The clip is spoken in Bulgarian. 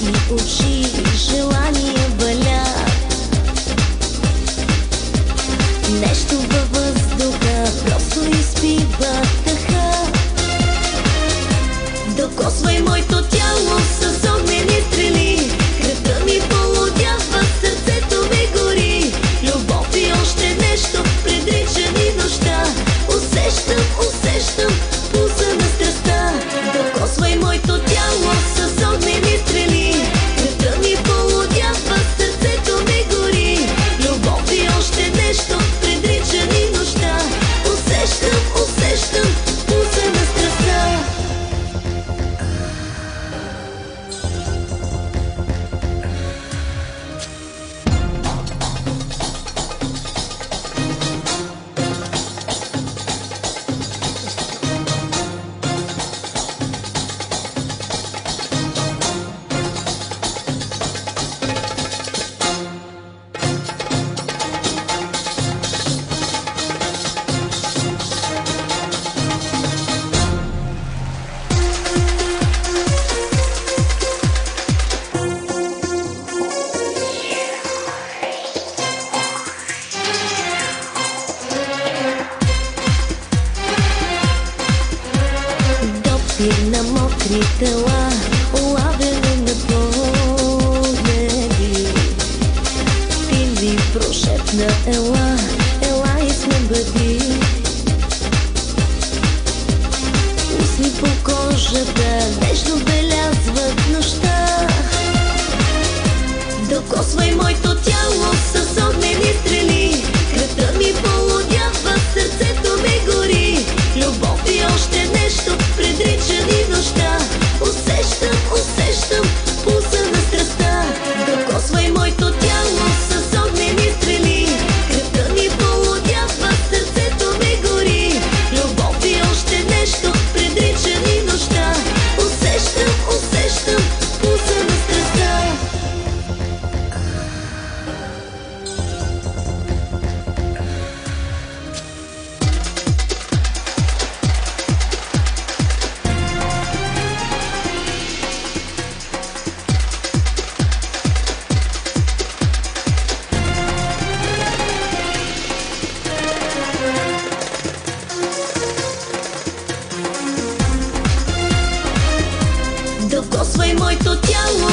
и очи, желания валят. Нещо във въздуха просто изпива тъха. Докосвай моето тяло с огнени стрели. Кръвта ми полудява, сърцето ми гори. Любов и още нещо предрича ни нощта. Усещам, усещам пулса на страстта. Докосвай моето тяло с огнени стрели. Кръвта ми полудява, сърцето ми гори. Любов и още нещо предрича ни нощта. Усещам, усещам пулса на страстта. На мокри тела, улавяне на погледи. Ти ми прошепна: ела, ела и сме бъди. Устни по кожата нежно белязват нощта. Докосвай моето тяло с огнени стрели. Кръвта ми полудява, сърцето ми гори. Любов и още нещо предрича ни нощта. Усещам, усещам пулса на страстта. Докосвай моето тяло с огнени стрели. Кръвта ми полудява, сърцето ми гори. Любов и още нещо предрича ни нощта. Усещам, усещам пулса на страстта. Докосвай моето тяло